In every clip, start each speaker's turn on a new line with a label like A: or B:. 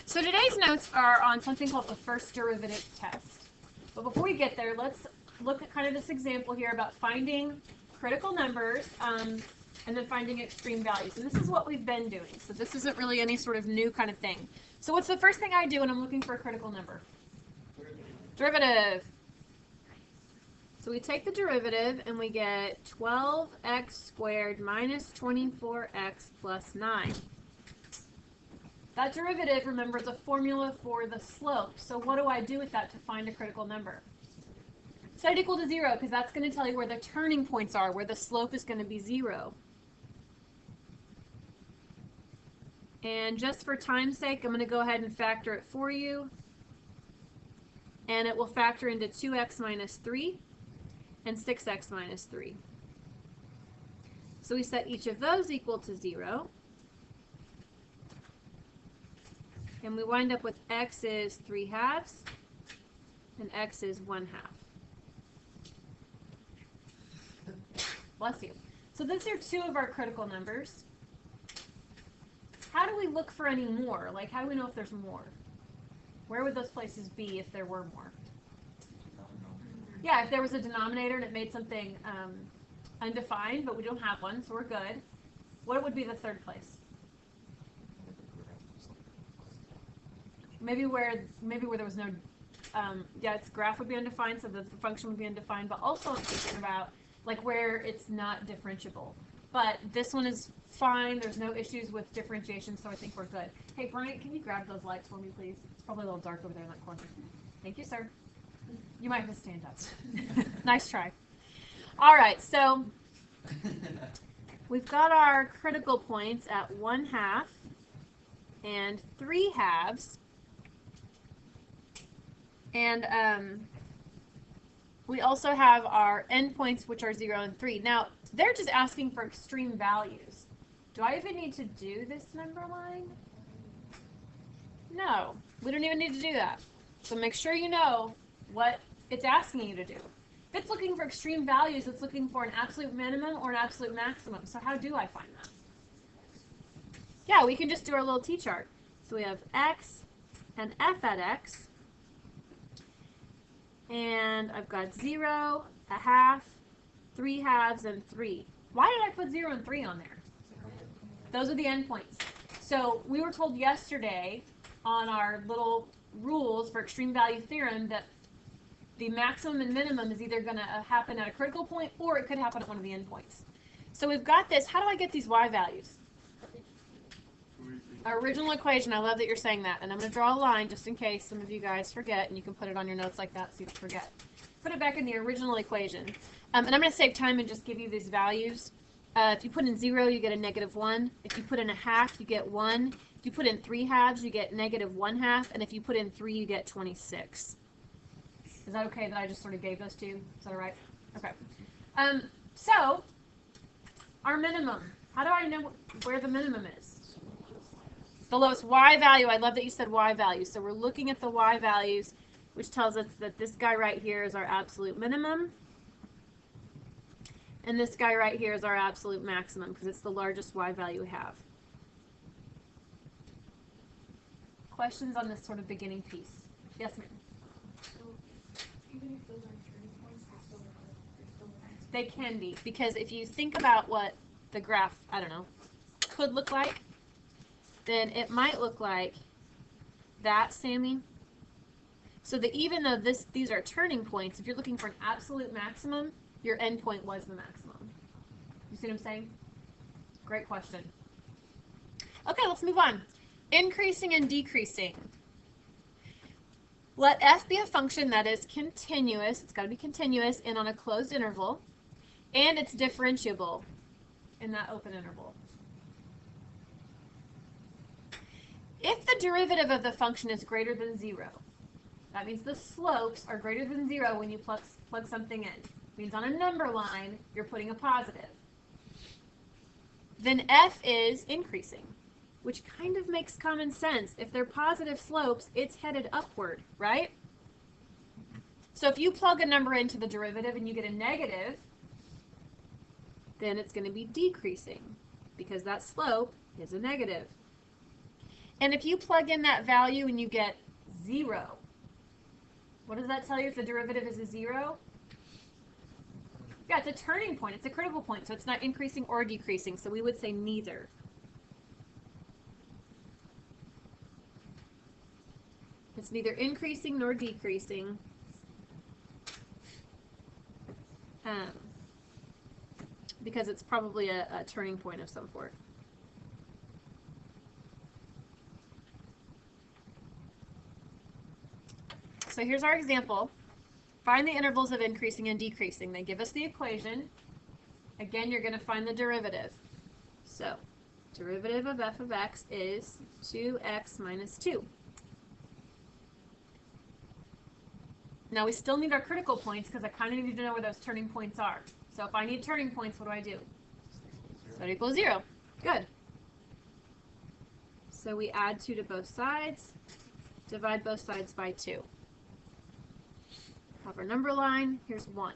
A: So today's notes are on something called the first derivative test. But before we get there, let's look at kind of this example here about finding critical numbers and then finding extreme values. And this is what we've been doing. So this isn't really any sort of new kind of thing. So what's the first thing I do when I'm looking for a critical number? Derivative. So we take the derivative and we get 12x squared minus 24x plus 9. That derivative, remember, is a formula for the slope. So what do I do with that to find a critical number? Set it equal to 0, because that's going to tell you where the turning points are, where the slope is going to be 0. And just for time's sake, I'm going to go ahead and factor it for you. And it will factor into 2x minus 3 and 6x minus 3. So we set each of those equal to 0. And we wind up with x is 3/2 and x is 1/2. Bless you. So these are two of our critical numbers. How do we look for any more? Like, how do we know if there's more? Where would those places be if there were more? Yeah, if there was a denominator and it made something undefined, but we don't have one, so we're good. What would be the third place? Maybe where there was no, its graph would be undefined, so the function would be undefined, but also I'm thinking about like where it's not differentiable. But this one is fine, there's no issues with differentiation, so I think we're good. Hey, Bryant, can you grab those lights for me, please? It's probably a little dark over there in that corner. Thank you, sir. You might have to stand up. Nice try. All right, so we've got our critical points at 1/2 and 3/2. And we also have our endpoints, which are 0 and 3. Now, they're just asking for extreme values. Do I even need to do this number line? No, we don't even need to do that. So make sure you know what it's asking you to do. If it's looking for extreme values, it's looking for an absolute minimum or an absolute maximum. So how do I find that? Yeah, we can just do our little t-chart. So we have x and f at x. And I've got 0, 1/2, 3/2, and 3. Why did I put 0 and 3 on there? Those are the endpoints. So we were told yesterday on our little rules for extreme value theorem that the maximum and minimum is either going to happen at a critical point or it could happen at one of the endpoints. So we've got this. How do I get these y values? Our original equation. I love that you're saying that. And I'm going to draw a line just in case some of you guys forget, and you can put it on your notes like that so you don't forget. Put it back in the original equation. And I'm going to save time and just give you these values. If you put in 0, you get a -1. If you put in 1/2, you get 1. If you put in 3/2, you get -1/2. And if you put in 3, you get 26. Is that okay that I just sort of gave those to you? Is that all right? Okay. So, our minimum. How do I know where the minimum is? The lowest y value. I love that you said y value. So we're looking at the y values, which tells us that this guy right here is our absolute minimum. And this guy right here is our absolute maximum because it's the largest y value we have. Questions on this sort of beginning piece? Yes, ma'am.
B: Even if those aren't turning points, they're still
A: They can be, because if you think about what the graph, I don't know, could look like, then it might look like that, Sammy. So that even though these are turning points, if you're looking for an absolute maximum, your endpoint was the maximum. You see what I'm saying? Great question. Okay, let's move on. Increasing and decreasing. Let f be a function that is continuous. It's got to be continuous and on a closed interval. And it's differentiable in that open interval. If the derivative of the function is greater than 0, that means the slopes are greater than 0 when you plug something in. It means on a number line, you're putting a positive. Then f is increasing, which kind of makes common sense. If they're positive slopes, it's headed upward, right? So if you plug a number into the derivative and you get a negative, then it's going to be decreasing because that slope is a negative. And if you plug in that value and you get 0, what does that tell you if the derivative is a 0? Yeah, it's a turning point. It's a critical point, so it's not increasing or decreasing. So we would say neither. It's neither increasing nor decreasing. Because it's probably a turning point of some sort. So here's our example. Find the intervals of increasing and decreasing. They give us the equation. Again, you're going to find the derivative. So, derivative of f of x is 2x minus 2. Now we still need our critical points because I kind of need to know where those turning points are. So if I need turning points, what do? So it equals 0. Good. So we add 2 to both sides, divide both sides by 2. Have our number line. Here's 1.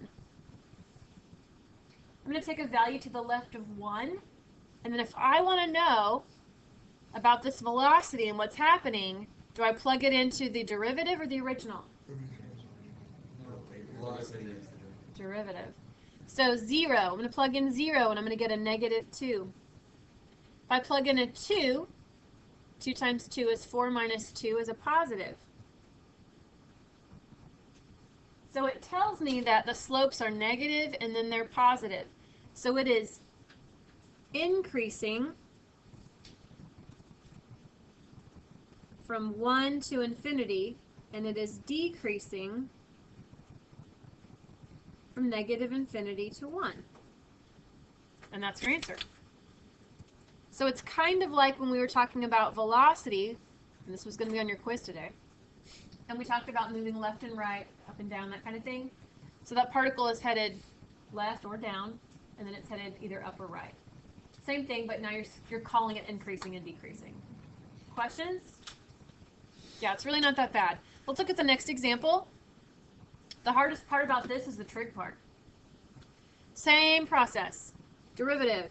A: I'm going to take a value to the left of 1, and then if I want to know about this velocity and what's happening, do I plug it into the derivative or the original? Derivative. So 0, I'm going to plug in 0 and I'm going to get a negative 2. If I plug in a 2, 2 times 2 is 4 minus 2 is a positive. So it tells me that the slopes are negative and then they're positive. So it is increasing from 1 to infinity, and it is decreasing from negative infinity to 1. And that's your answer. So it's kind of like when we were talking about velocity, and this was going to be on your quiz today, and we talked about moving left and right, up and down, that kind of thing. So that particle is headed left or down, and then it's headed either up or right. Same thing, but now you're calling it increasing and decreasing. Questions? Yeah, it's really not that bad. Let's look at the next example. The hardest part about this is the trig part. Same process. Derivative.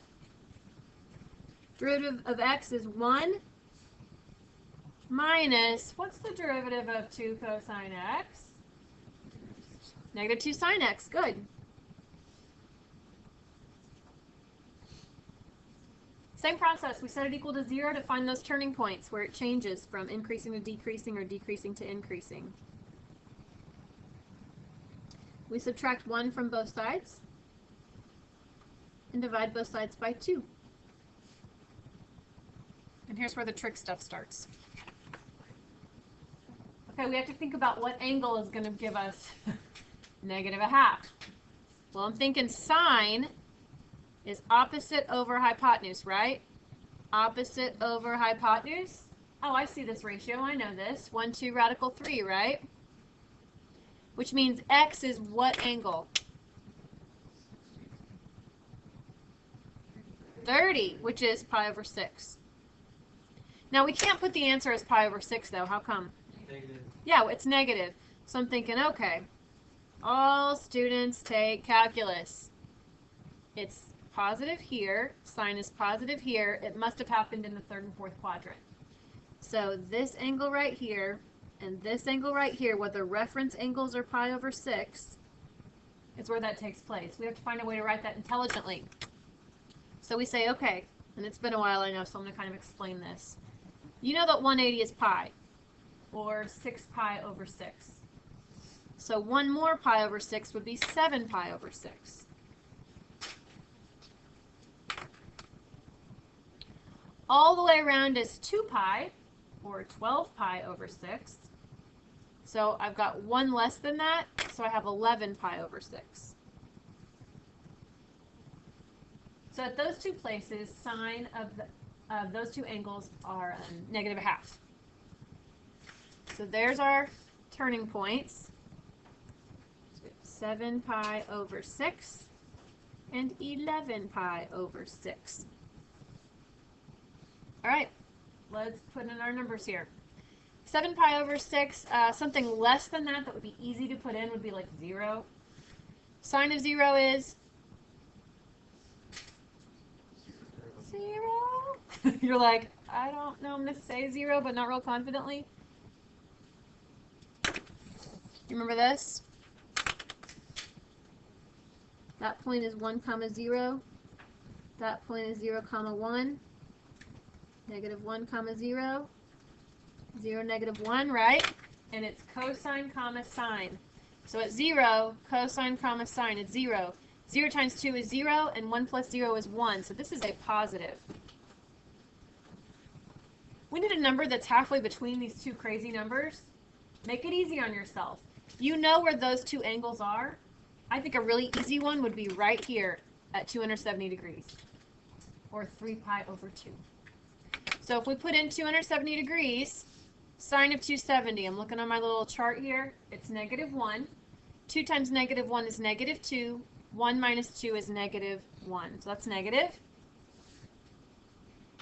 A: Derivative of x is 1 minus, what's the derivative of 2 cosine x? Negative 2 sine x. Good. Same process. We set it equal to 0 to find those turning points where it changes from increasing to decreasing or decreasing to increasing. We subtract 1 from both sides and divide both sides by 2. And here's where the trick stuff starts. Okay, we have to think about what angle is going to give us negative a half. Well, I'm thinking sine is opposite over hypotenuse, right? Opposite over hypotenuse. Oh, I see this ratio. I know this. 1, 2, radical 3, right? Which means x is what angle? 30, which is pi over 6. Now, we can't put the answer as pi over 6, though. How come?
C: Negative.
A: Yeah, it's negative. So I'm thinking, okay, all students take calculus. It's positive here. Sine is positive here. It must have happened in the third and fourth quadrant. So this angle right here and this angle right here, where the reference angles are pi over 6, is where that takes place. We have to find a way to write that intelligently. So we say, okay, and it's been a while, I know, so I'm going to kind of explain this. You know that 180 is pi, or 6 pi over 6. So 1 more pi over 6 would be 7 pi over 6. All the way around is 2 pi, or 12 pi over 6. So I've got 1 less than that, so I have 11 pi over 6. So at those two places, sine of those two angles are negative a half. So there's our turning points. So we have 7 pi over 6 and 11 pi over 6. All right, let's put in our numbers here. 7 pi over 6, something less than that that would be easy to put in would be like 0. Sine of 0 is 0. You're like, I don't know, I'm going to say 0, but not real confidently. You remember this? That point is 1, 0. That point is 0, 1. Negative 1, 0. 0, negative 1, right? And it's cosine, sine. So at 0, cosine, sine, it's 0. 0 times 2 is 0, and 1 plus 0 is 1. So this is a positive. We need a number that's halfway between these two crazy numbers. Make it easy on yourself. You know where those two angles are. I think a really easy one would be right here at 270 degrees, or 3 pi over 2. So if we put in 270 degrees, sine of 270, I'm looking on my little chart here, it's negative 1. 2 times negative 1 is negative 2. 1 minus 2 is negative 1. So that's negative.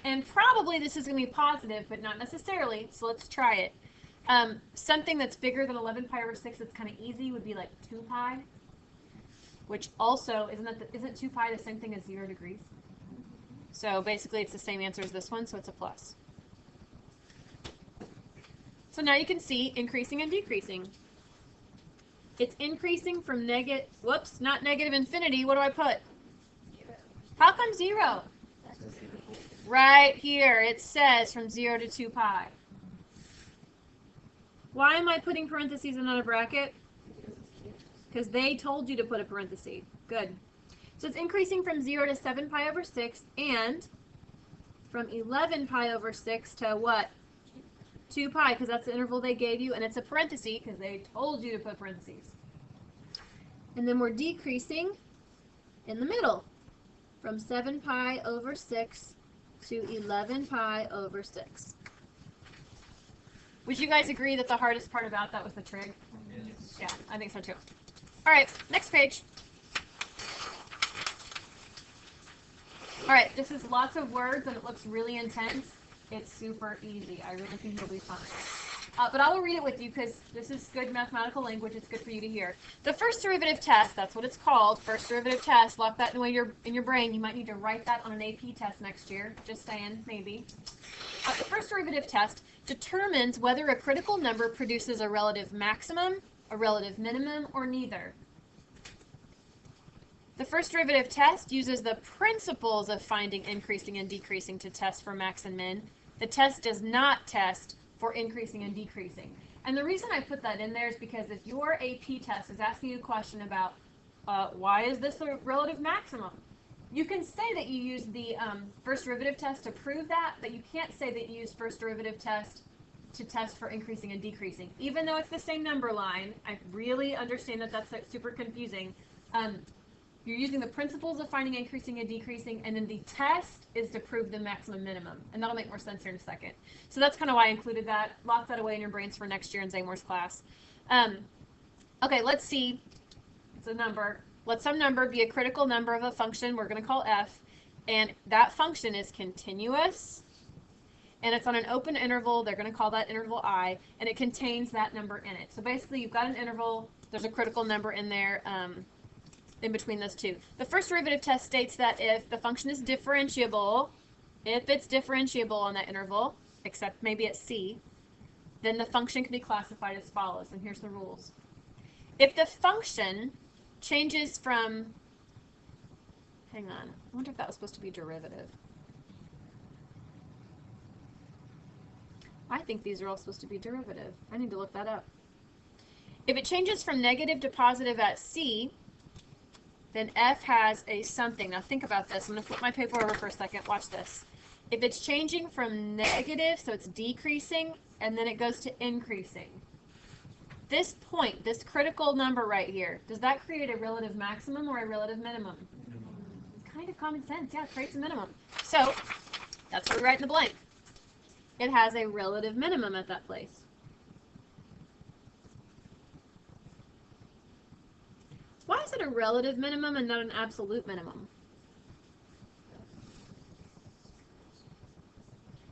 A: And probably this is going to be positive, but not necessarily, so let's try it. Something that's bigger than 11 pi over 6 that's kind of easy would be like 2 pi, which also, isn't 2 pi the same thing as 0 degrees? So basically it's the same answer as this one, so it's a plus. So now you can see increasing and decreasing. It's increasing from not negative infinity. What do I put?
B: 0.
A: How come 0? Right here, it says from 0 to 2 pi. Why am I putting parentheses and not a bracket? Because they told you to put a parenthesis. Good. So it's increasing from 0 to 7 pi over 6, and from 11 pi over 6 to what? 2 pi, because that's the interval they gave you, and it's a parenthesis because they told you to put parentheses. And then we're decreasing in the middle from 7 pi over 6 to 11 pi over 6. Would you guys agree that the hardest part about that was the trig?
C: Yes.
A: Yeah, I think so too. All right, next page. All right, this is lots of words and it looks really intense. It's super easy. I really think you'll be fine. But I will read it with you because this is good mathematical language. It's good for you to hear. The first derivative test, that's what it's called, first derivative test. Lock that in your brain. You might need to write that on an AP test next year. Just saying, maybe. The first derivative test determines whether a critical number produces a relative maximum, a relative minimum, or neither. The first derivative test uses the principles of finding increasing and decreasing to test for max and min. The test does not test for increasing and decreasing. And the reason I put that in there is because if your AP test is asking you a question about why is this a relative maximum, you can say that you use the first derivative test to prove that, but you can't say that you use first derivative test to test for increasing and decreasing. Even though it's the same number line, I really understand that that's super confusing. You're using the principles of finding increasing and decreasing, and then the test is to prove the maximum minimum. And that'll make more sense here in a second. So that's kind of why I included that. Lock that away in your brains for next year in Zaymore's class. Okay, let's see. It's a number. Let some number be a critical number of a function we're going to call f, and that function is continuous, and it's on an open interval. They're going to call that interval I, and it contains that number in it. So basically, you've got an interval. There's a critical number in there. In between those two. The first derivative test states that if the function is differentiable, if it's differentiable on that interval, except maybe at C, then the function can be classified as follows, and here's the rules. If the function changes from, hang on, I wonder if that was supposed to be derivative. I think these are all supposed to be derivative. I need to look that up. If it changes from negative to positive at C, then f has a something. Now think about this. I'm going to flip my paper over for a second. Watch this. If it's changing from negative, so it's decreasing, and then it goes to increasing. This point, this critical number right here, does that create a relative maximum or a relative minimum? Kind of common sense. Yeah, it creates a minimum. So that's what we write in the blank. It has a relative minimum at that place. Why is it a relative minimum and not an absolute minimum?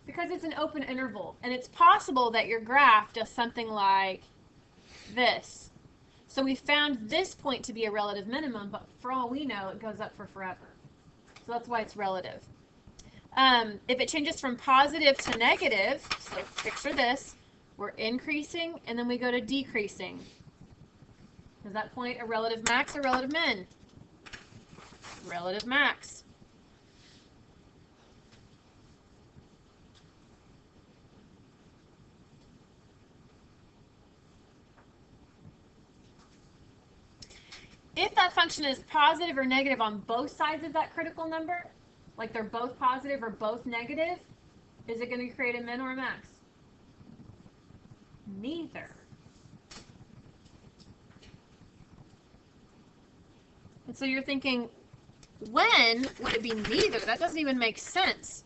A: Because it's an open interval, and it's possible that your graph does something like this. So we found this point to be a relative minimum, but for all we know, it goes up for forever. So that's why it's relative. If it changes from positive to negative, so picture this, we're increasing and then we go to decreasing. Does that point a relative max or relative min? Relative max. If that function is positive or negative on both sides of that critical number, like they're both positive or both negative, is it going to create a min or a max? Neither. And so you're thinking, when would it be neither? That doesn't even make sense.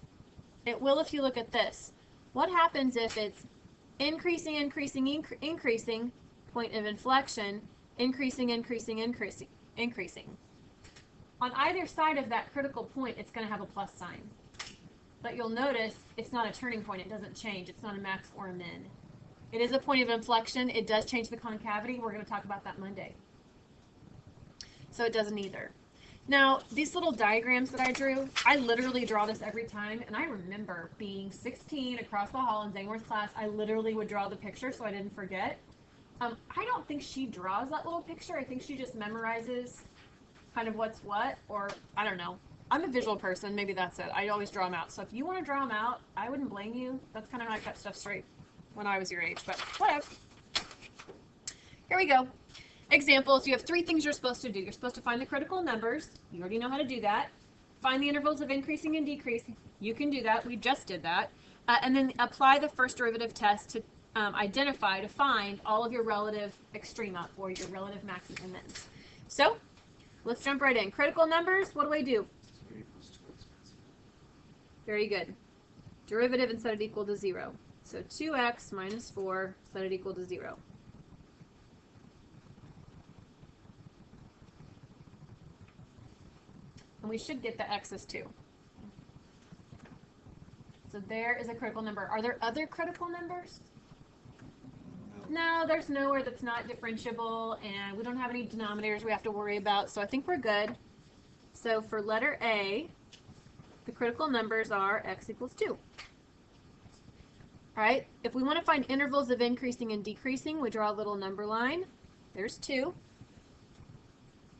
A: It will if you look at this. What happens if it's increasing, increasing, increasing, point of inflection, increasing, increasing, increasing, increasing? On either side of that critical point, it's going to have a plus sign. But you'll notice it's not a turning point. It doesn't change. It's not a max or a min. It is a point of inflection. It does change the concavity. We're going to talk about that Monday. So it doesn't either. Now, these little diagrams that I drew, I literally draw this every time, and I remember being 16 across the hall in Zangworth's class, I literally would draw the picture so I didn't forget. I don't think she draws that little picture. I think she just memorizes kind of what's what, or I don't know. I'm a visual person. Maybe that's it. I always draw them out. So if you want to draw them out, I wouldn't blame you. That's kind of how I kept stuff straight when I was your age, but whatever. Here we go. Examples, you have three things you're supposed to do. You're supposed to find the critical numbers. You already know how to do that. Find the intervals of increasing and decreasing. You can do that. We just did that. And then apply the first derivative test to identify, to find all of your relative extrema, or your relative maxes and mins. So let's jump right in. Critical numbers, what do I do? Very good. Derivative and set it equal to 0. So 2x minus 4, set it equal to 0. And we should get the x's too. So there is a critical number. Are there other critical numbers? No, there's nowhere that's not differentiable, and we don't have any denominators we have to worry about, so I think we're good. So for letter A, the critical numbers are x equals 2. All right, if we want to find intervals of increasing and decreasing, we draw a little number line. There's 2.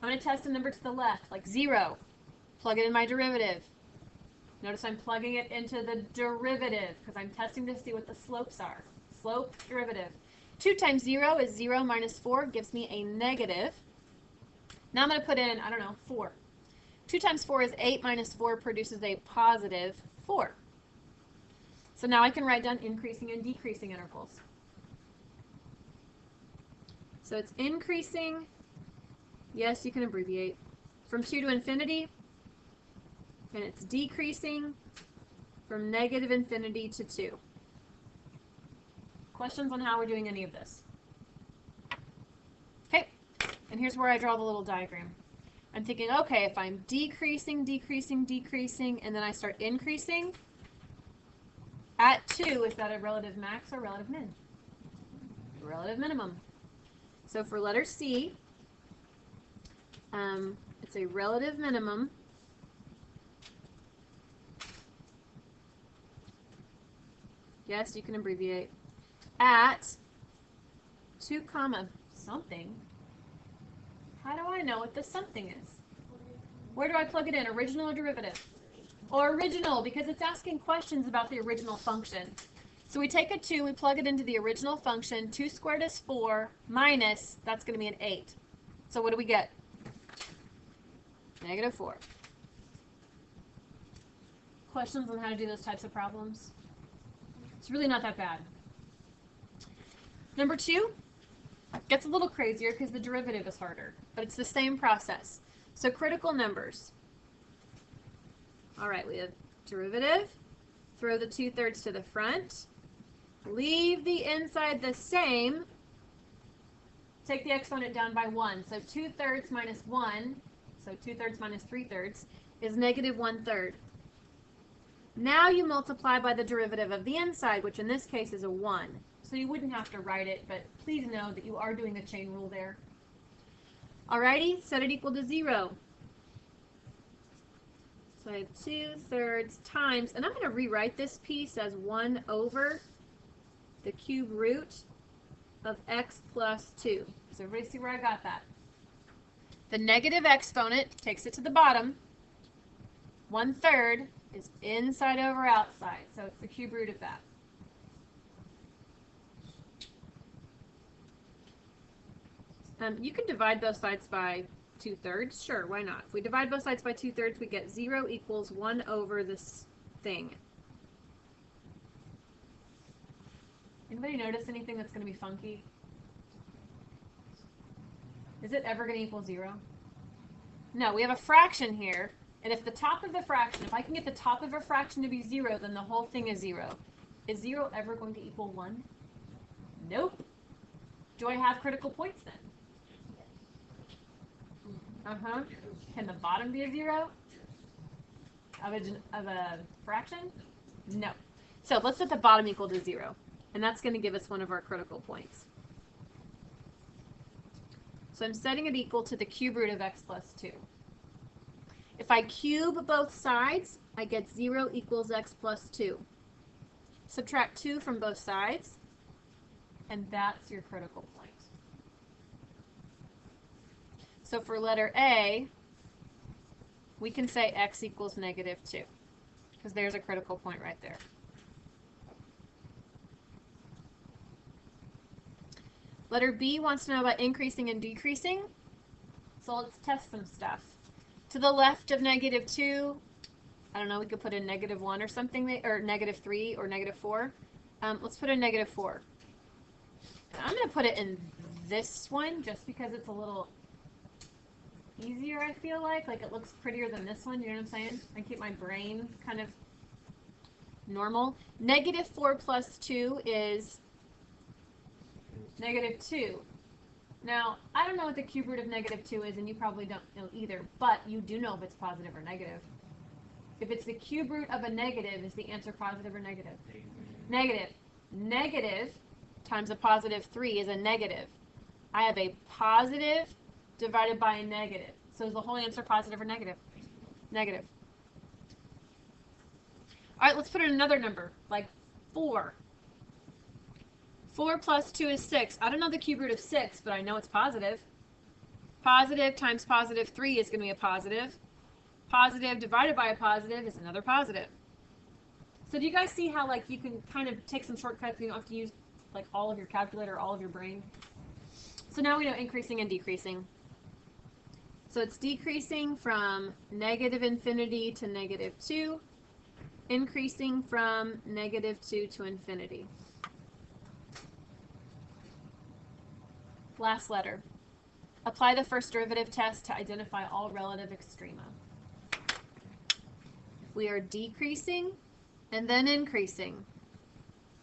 A: I'm going to test a number to the left, like 0. Plug it in my derivative. Notice I'm plugging it into the derivative because I'm testing to see what the slopes are. Slope, derivative. 2 times 0 is 0 minus 4, gives me a negative. Now I'm going to put in, I don't know, 4. 2 times 4 is 8 minus 4 produces a positive 4. So now I can write down increasing and decreasing intervals. So it's increasing, yes, you can abbreviate, from 2 to infinity, and it's decreasing from negative infinity to 2. Questions on how we're doing any of this? Okay, and here's where I draw the little diagram. I'm thinking, okay, if I'm decreasing, decreasing, decreasing, and then I start increasing, at 2, is that a relative max or relative min? Relative minimum. So for letter C, it's a relative minimum. Yes, you can abbreviate. At 2 comma something. How do I know what the something is? Where do I plug it in? Original or derivative? Or original, because it's asking questions about the original function. So we take a 2, we plug it into the original function. 2 squared is 4, minus, that's going to be an 8. So what do we get? Negative 4. Questions on how to do those types of problems? It's really not that bad. Number 2 gets a little crazier because the derivative is harder, but it's the same process. So critical numbers. All right, we have derivative. Throw the 2/3 to the front. Leave the inside the same. Take the exponent down by 1. So 2/3 minus 1, so 2/3 minus 3/3, is negative 1/3. Now you multiply by the derivative of the inside, which in this case is a 1. So you wouldn't have to write it, but please know that you are doing the chain rule there. Alrighty, set it equal to 0. So I have 2/3 times, and I'm going to rewrite this piece as 1 over the cube root of x plus 2. Does everybody see where I got that? The negative exponent takes it to the bottom. 1/3 is inside over outside, so it's the cube root of that. You can divide both sides by 2/3. Sure, why not? If we divide both sides by 2/3, we get 0 equals 1 over this thing. Anybody notice anything that's going to be funky? Is it ever going to equal 0? No, we have a fraction here, and if the top of the fraction, if I can get the top of a fraction to be 0, then the whole thing is 0. Is 0 ever going to equal 1? Nope. Do I have critical points then? Uh-huh. Can the bottom be a 0 of a fraction? No. So let's set the bottom equal to 0, and that's going to give us one of our critical points. So I'm setting it equal to the cube root of x plus 2. If I cube both sides, I get 0 equals x plus 2. Subtract 2 from both sides, and that's your critical point. So for letter A, we can say x equals -2, because there's a critical point right there. Letter B wants to know about increasing and decreasing. So let's test some stuff. To the left of -2, I don't know, we could put in -1 or something, or -3 or -4. Let's put in -4. I'm going to put it in this one just because it's a little easier, I feel like it looks prettier than this one, you know what I'm saying? I keep my brain kind of normal. -4 plus 2 is -2. Now, I don't know what the cube root of -2 is, and you probably don't know either, but you do know if it's positive or negative. If it's the cube root of a negative, is the answer positive or negative? Negative. Negative times a +3 is a negative. I have a positive divided by a negative. So is the whole answer positive or negative? Negative. All right, let's put in another number, like 4. 4 plus 2 is 6. I don't know the cube root of 6, but I know it's positive. Positive times +3 is going to be a positive. Positive divided by a positive is another positive. So do you guys see how you can kind of take some shortcuts? You don't have to use all of your calculator, all of your brain. So now we know increasing and decreasing. So it's decreasing from -infinity to -2, increasing from -2 to infinity. Last letter. Apply the first derivative test to identify all relative extrema. If we are decreasing and then increasing,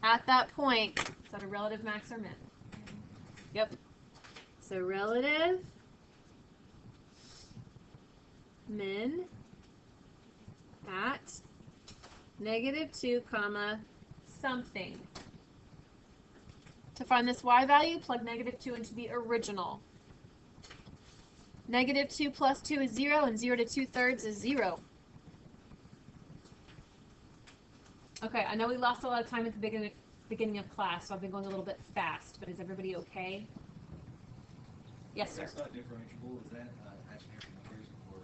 A: at that point, is that a relative max or min? Yep. So relative min at -2 comma something. To find this y value, plug -2 into the original. -2 plus 2 is 0, and 0 to 2/3 is 0. Okay, I know we lost a lot of time at the beginning of class, so I've been going a little bit fast, but is everybody okay? Yes, sir.
C: That's not differentiable. Is that imaginary numbers or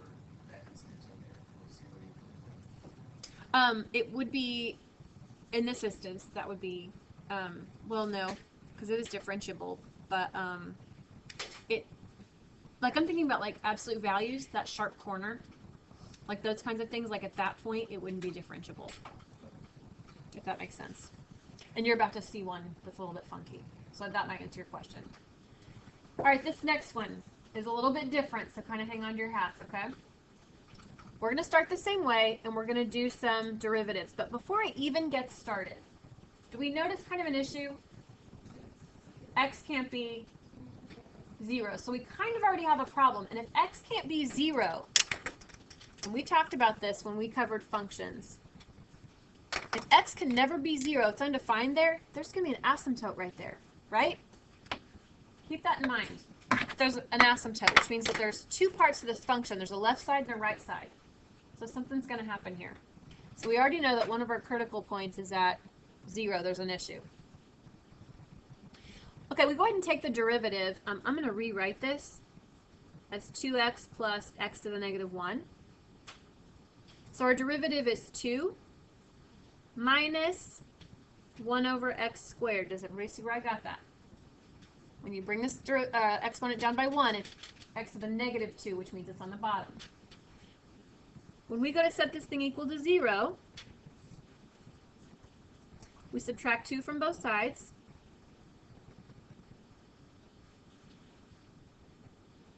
C: that instance on there? We'll see what you
A: It would be, in this instance, that would be, well, no, because it is differentiable, but I'm thinking about absolute values, that sharp corner, those kinds of things, at that point, it wouldn't be differentiable, if that makes sense. And you're about to see one that's a little bit funky, so that might answer your question. All right, this next one is a little bit different, so kind of hang on to your hats, okay? We're going to start the same way, and we're going to do some derivatives. But before I even get started, do we notice kind of an issue? X can't be 0. So we kind of already have a problem. And if x can't be 0, and we talked about this when we covered functions, if x can never be 0, it's undefined there's going to be an asymptote right there, right? Keep that in mind. There's an asymptote, which means that there's two parts to this function. There's a left side and a right side. So something's going to happen here. So we already know that one of our critical points is at 0. There's an issue. Okay, we go ahead and take the derivative. I'm going to rewrite this as 2x plus x to the negative 1. So our derivative is 2 minus 1 over x squared. Does everybody see where I got that? When you bring this exponent down by 1, it's x to the negative 2, which means it's on the bottom. When we go to set this thing equal to 0, we subtract 2 from both sides.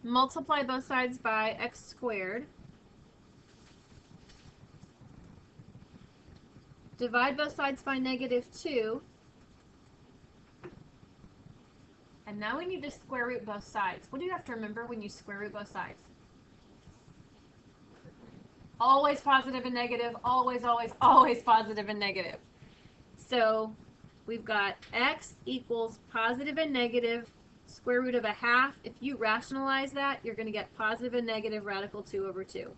A: Multiply both sides by x squared. Divide both sides by negative 2. And now we need to square root both sides. What do you have to remember when you square root both sides? Always positive and negative, always, always, always positive and negative. So we've got x equals positive and negative square root of a half. If you rationalize that, you're going to get positive and negative radical 2 over 2.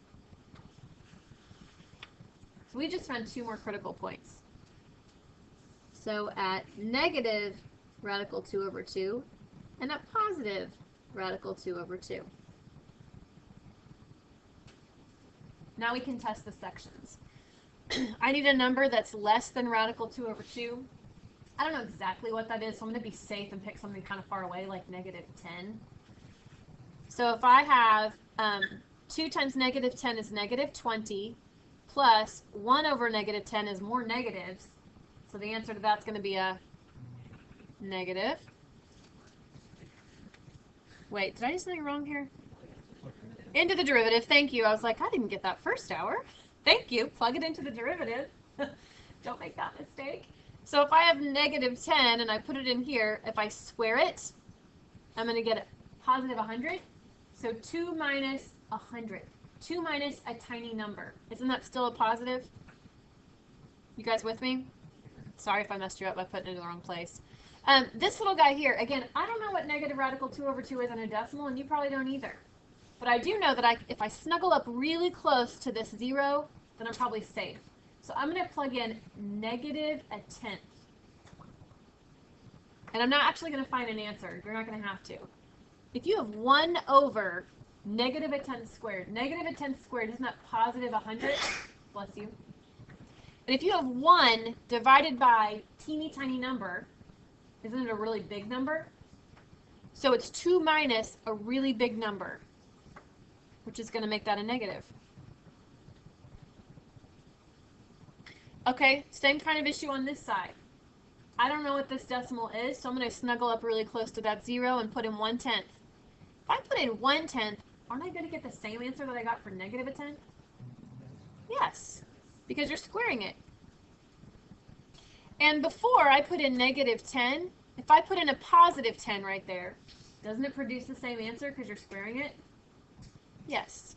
A: So we just found 2 more critical points. So at negative radical 2 over 2 and at positive radical 2 over 2. Now we can test the sections. I need a number that's less than radical 2 over 2. I don't know exactly what that is, so I'm going to be safe and pick something kind of far away, like negative 10. So if I have 2 times negative 10 is negative 20, plus 1 over negative 10 is more negatives. So the answer to that's going to be a negative. Wait, did I do something wrong here? Into the derivative, thank you. I was like, I didn't get that first hour. Thank you. Plug it into the derivative. Don't make that mistake. So if I have negative 10 and I put it in here, if I square it, I'm going to get a positive 100. So 2 minus 100. 2 minus a tiny number. Isn't that still a positive? You guys with me? Sorry if I messed you up by putting it in the wrong place. This little guy here, again, I don't know what negative radical 2 over 2 is in a decimal, and you probably don't either. But I do know that if I snuggle up really close to this 0, then I'm probably safe. So I'm going to plug in negative a tenth. And I'm not actually going to find an answer. You're not going to have to. If you have 1 over negative a tenth squared, isn't that positive 100? Bless you. And if you have 1 divided by teeny tiny number, isn't it a really big number? So it's 2 minus a really big number, which is going to make that a negative. Okay, same kind of issue on this side. I don't know what this decimal is, so I'm going to snuggle up really close to that 0 and put in 1/10. If I put in 1/10, aren't I going to get the same answer that I got for negative a tenth? Yes, because you're squaring it. And before I put in negative 10, if I put in a positive 10 right there, doesn't it produce the same answer because you're squaring it? Yes.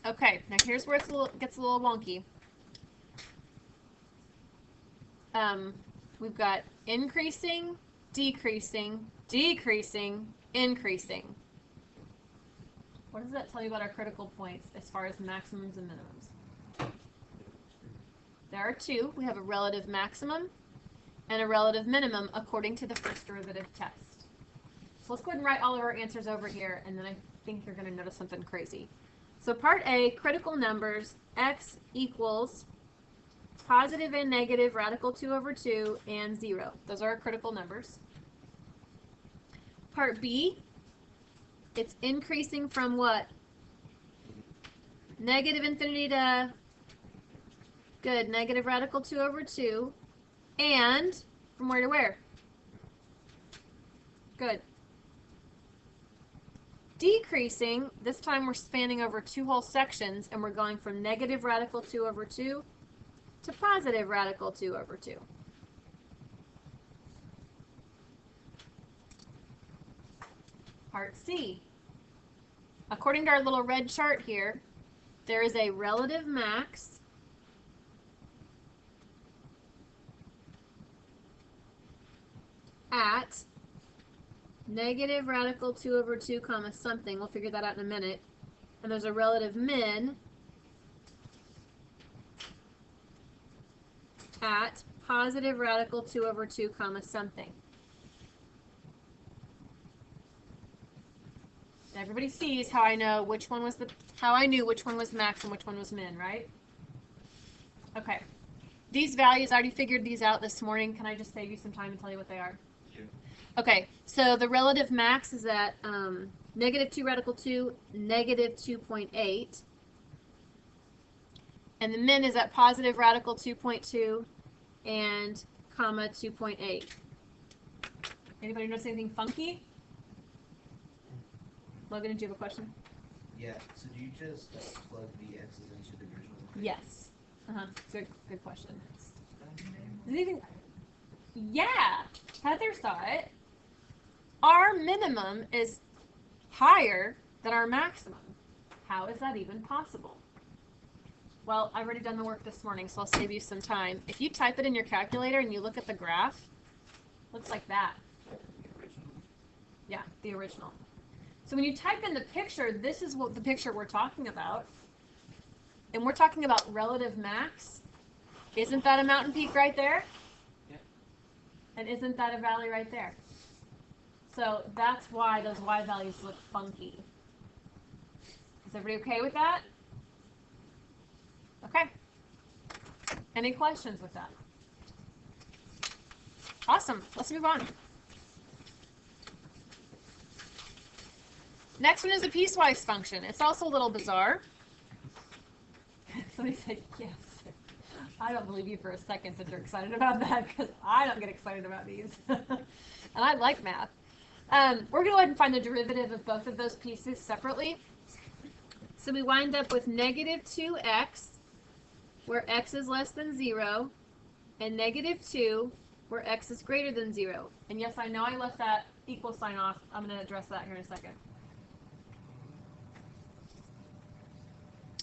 A: Okay, now here's where it gets a little wonky. We've got increasing, decreasing, decreasing, increasing. What does that tell you about our critical points as far as maximums and minimums? There are 2. We have a relative maximum and a relative minimum according to the first derivative test. So let's go ahead and write all of our answers over here, and then I think you're going to notice something crazy. So part A, critical numbers, x equals positive and negative radical 2 over 2 and 0. Those are our critical numbers. Part B, it's increasing from what? Negative infinity to, good, negative radical 2 over 2. And from where to where? Good. Decreasing, this time we're spanning over 2 whole sections, and we're going from negative radical 2 over 2 to positive radical 2 over 2. Part C. According to our little red chart here, there is a relative max at negative radical 2 over 2 comma something. We'll figure that out in a minute. and there's a relative min at positive radical 2 over 2 comma something. Everybody sees how I know which one was how I knew which one was max and which one was min, right? Okay. These values, I already figured these out this morning. Can I just save you some time and tell you what they are?
C: Yeah.
A: Okay, so the relative max is at negative 2 radical 2, negative 2.8. And the min is at positive radical 2.2 and comma 2.8. Anybody notice anything funky? Logan, do you have a question?
C: Yeah, so do you just plug the x's into the original?
A: Yes. Good question. Is anything? Yeah, Heather saw it. Our minimum is higher than our maximum. How is that even possible? Well, I've already done the work this morning, so I'll save you some time. If you type it in your calculator and you look at the graph, looks like that.
C: The original?
A: Yeah, the original. So when you type in the picture, this is what the picture we're talking about. And we're talking about relative max. Isn't that a mountain peak right there?
C: Yeah.
A: And isn't that a valley right there? So that's why those y values look funky. Is everybody okay with that? Okay. Any questions with that? Awesome. Let's move on. Next one is a piecewise function. It's also a little bizarre. Somebody said yes. I don't believe you for a second that you're excited about that, because I don't get excited about these. And I like math. We're going to go ahead and find the derivative of both of those pieces separately. So we wind up with negative 2x, where x is less than 0, and negative 2, where x is greater than 0. And yes, I know I left that equal sign off. I'm going to address that here in a second.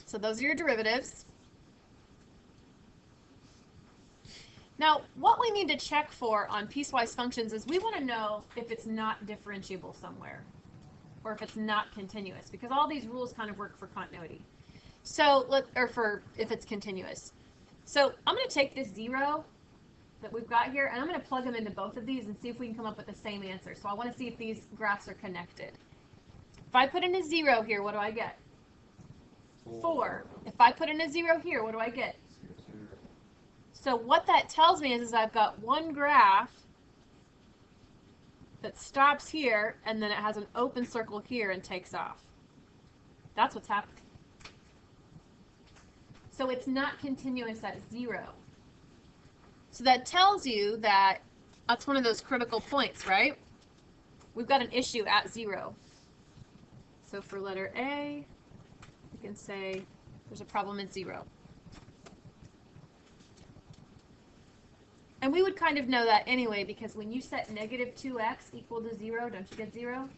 A: So those are your derivatives. Now, what we need to check for on piecewise functions is we want to know if it's not differentiable somewhere, or if it's not continuous, because all these rules kind of work for continuity. So, if it's continuous. So I'm going to take this 0 that we've got here, and I'm going to plug them into both of these and see if we can come up with the same answer. So I want to see if these graphs are connected. If I put in a 0 here, what do I get? 4. If I put in a 0 here, what do I get? So what that tells me is I've got one graph that stops here, and then it has an open circle here and takes off. That's what's happening. So it's not continuous at 0. So that tells you that that's one of those critical points, right? We've got an issue at 0. So for letter A, we can say there's a problem at 0. And we would kind of know that anyway, because when you set negative 2x equal to 0, don't you get 0?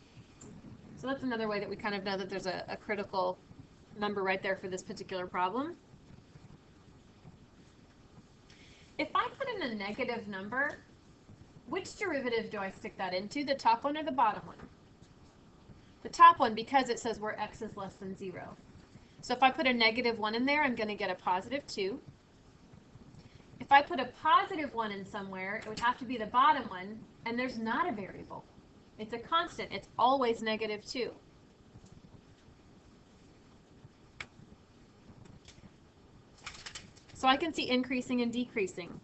A: So that's another way that we kind of know that there's a critical number right there for this particular problem. If I put in a negative number, which derivative do I stick that into, the top one or the bottom one? The top one, because it says where x is less than 0. So if I put a negative 1 in there, I'm going to get a positive 2. If I put a positive 1 in somewhere, it would have to be the bottom one, and there's not a variable. It's a constant. It's always negative 2. So I can see increasing and decreasing.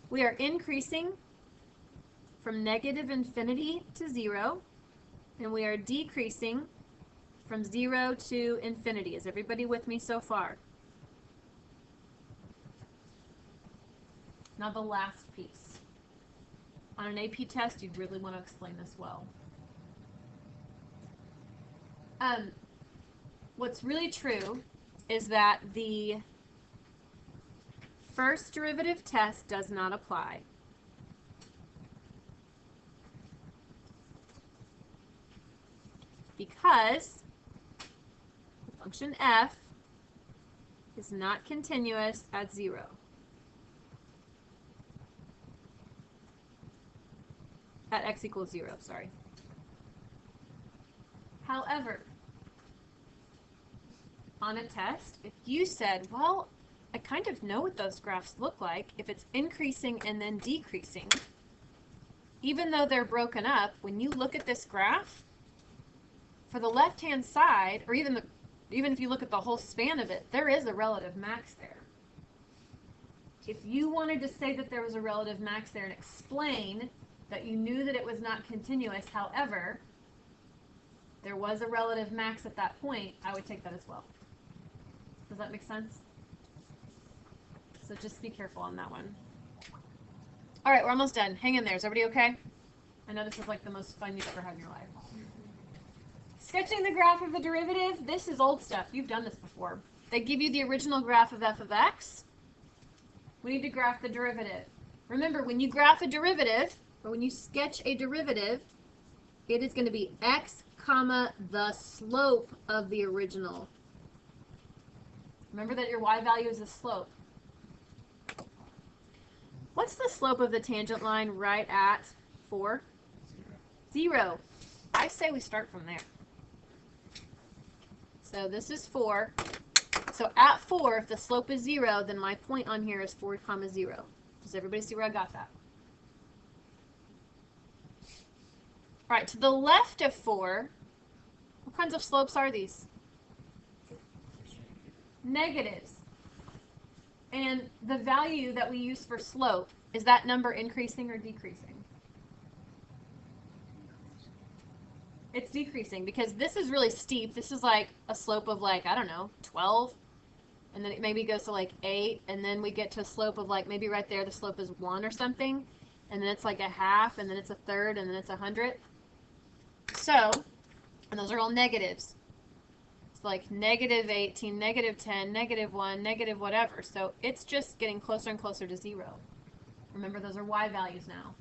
A: We are increasing from negative infinity to 0, and we are decreasing from 0 to infinity. Is everybody with me so far? Now the last piece. On an AP test, you'd really want to explain this well. What's really true is that the first derivative test does not apply. Because the function f is not continuous at 0. At x equals 0, sorry. However, on a test, if you said, well, I kind of know what those graphs look like if it's increasing and then decreasing, even though they're broken up, when you look at this graph, for the left-hand side, or even if you look at the whole span of it, there is a relative max there. If you wanted to say that there was a relative max there and explain that you knew that it was not continuous, however, there was a relative max at that point, I would take that as well. Does that make sense? So just be careful on that one. All right, we're almost done. Hang in there. Is everybody okay? I know this is like the most fun you've ever had in your life. Sketching the graph of the derivative. This is old stuff. You've done this before. They give you the original graph of f of x. We need to graph the derivative. Remember, when you graph a derivative, or when you sketch a derivative, it is going to be x comma the slope of the original. Remember that your y value is the slope. What's the slope of the tangent line right at 4? 0. I say we start from there. So this is 4. So at 4, if the slope is 0, then my point on here is 4 comma 0. Does everybody see where I got that? All right, to the left of 4, what kinds of slopes are these? Negatives. And the value that we use for slope, is that number increasing or decreasing? It's decreasing because this is really steep. This is like a slope of like, I don't know, 12. And then it maybe goes to like 8. And then we get to a slope of like, maybe right there the slope is 1 or something. And then it's like a half, and then it's a third, and then it's 100. So, and those are all negatives. It's like negative 18, negative 10, negative 1, negative whatever. So it's just getting closer and closer to 0. Remember, those are y values now.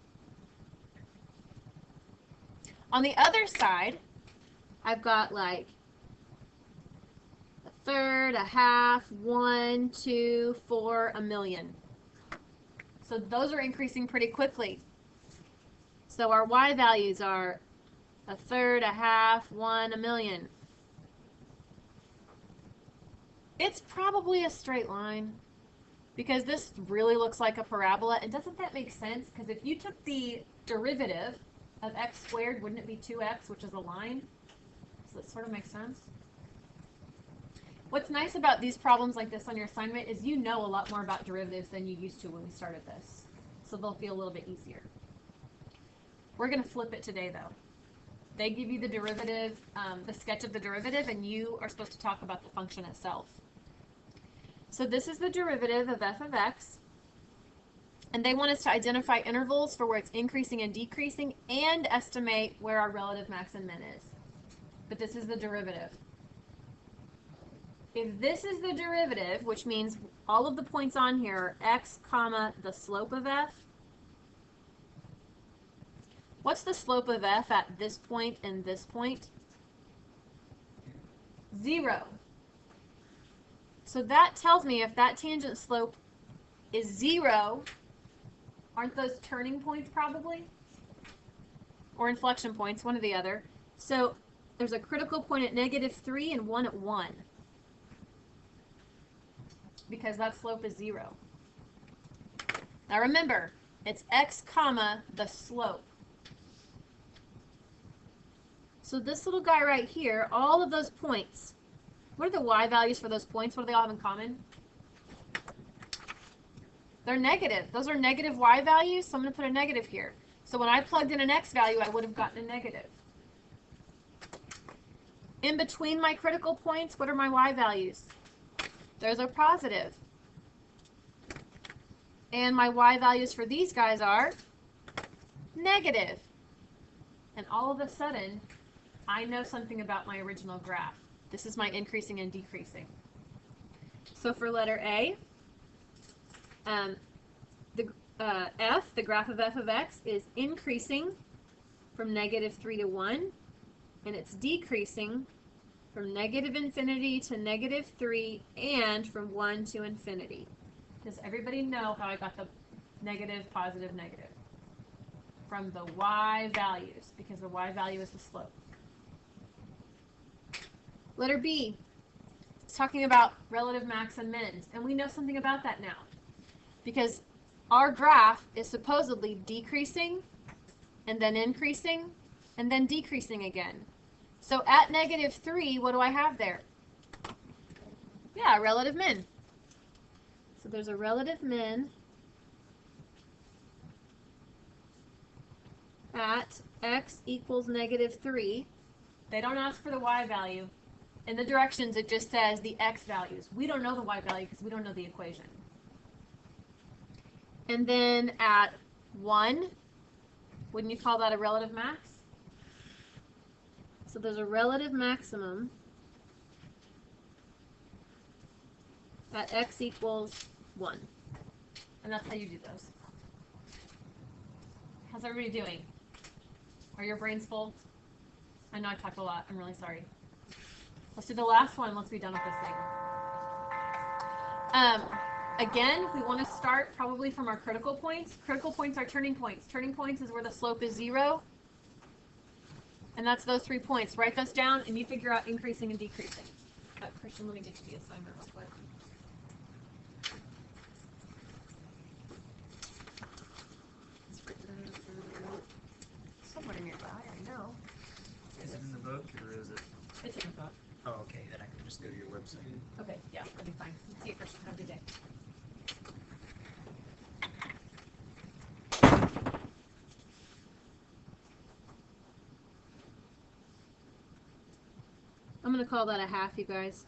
A: On the other side, I've got like a third, a half, 1, 2, 4, a million. So those are increasing pretty quickly. So our y values are a third, a half, 1, a million. It's probably a straight line because this really looks like a parabola. And doesn't that make sense? Because if you took the derivative of x squared, wouldn't it be 2x, which is a line? So that sort of makes sense. What's nice about these problems like this on your assignment is you know a lot more about derivatives than you used to when we started this. So they'll feel a little bit easier. We're going to flip it today, though. They give you the derivative, the sketch of the derivative, and you are supposed to talk about the function itself. So this is the derivative of f of x. And they want us to identify intervals for where it's increasing and decreasing and estimate where our relative max and min is. But this is the derivative. If this is the derivative, which means all of the points on here are x comma the slope of f, what's the slope of f at this point and this point? 0. So that tells me if that tangent slope is 0, aren't those turning points probably? Or inflection points, one or the other. So there's a critical point at -3 and one at 1. Because that slope is 0. Now remember, it's x comma the slope. So this little guy right here, all of those points, what are the y values for those points? What do they all have in common? They're negative. Those are negative y values, so I'm going to put a negative here. So when I plugged in an x value, I would have gotten a negative. In between my critical points, what are my y values? Those are positive. And my y values for these guys are negative. And all of a sudden, I know something about my original graph. This is my increasing and decreasing. So for letter A, the graph of f of x is increasing from -3 to 1, and it's decreasing from -infinity to -3 and from 1 to infinity. Does everybody know how I got the negative, positive, negative? From the y values, because the y value is the slope. Letter B, It's talking about relative max and mins, and we know something about that now. Because our graph is supposedly decreasing, and then increasing, and then decreasing again. So at -3, what do I have there? Yeah, a relative min. So there's a relative min at x equals -3. They don't ask for the y value. In the directions, it just says the x values. We don't know the y value because we don't know the equation. And then at 1, wouldn't you call that a relative max? So there's a relative maximum at x equals 1. And that's how you do those. How's everybody doing? Are your brains full? I know I talked a lot. I'm really sorry. Let's do the last one. Let's be done with this thing. Again, we want to start probably from our critical points. Critical points are turning points. Turning points is where the slope is 0. And that's those 3 points. Write those down, and you figure out increasing and decreasing. Christian, let me get you the assignment real quick. Somewhere in your guide, I know.
D: Is it in the book or is it?
A: It's in the book.
D: Oh, okay. Then I can just go to your website.
A: Okay, yeah, that'll be fine. See you, Christian. Have a good day. I'm going to call that a half, you guys.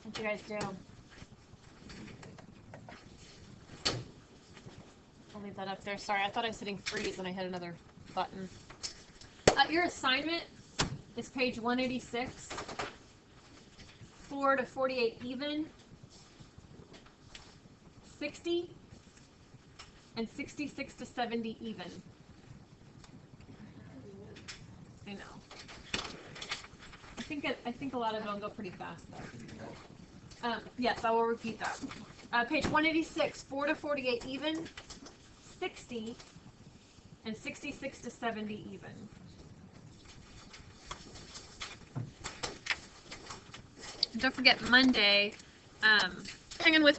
A: What you guys do? I'll leave that up there. Sorry, I thought I was hitting freeze and I hit another button. Your assignment is page 186. 4 to 48 even. 60. And 66 to 70 even. I know. I think a lot of it will go pretty fast though. Yes, I will repeat that. Page 186, 4 to 48 even, 60, and 66 to 70 even. And don't forget Monday, hang in with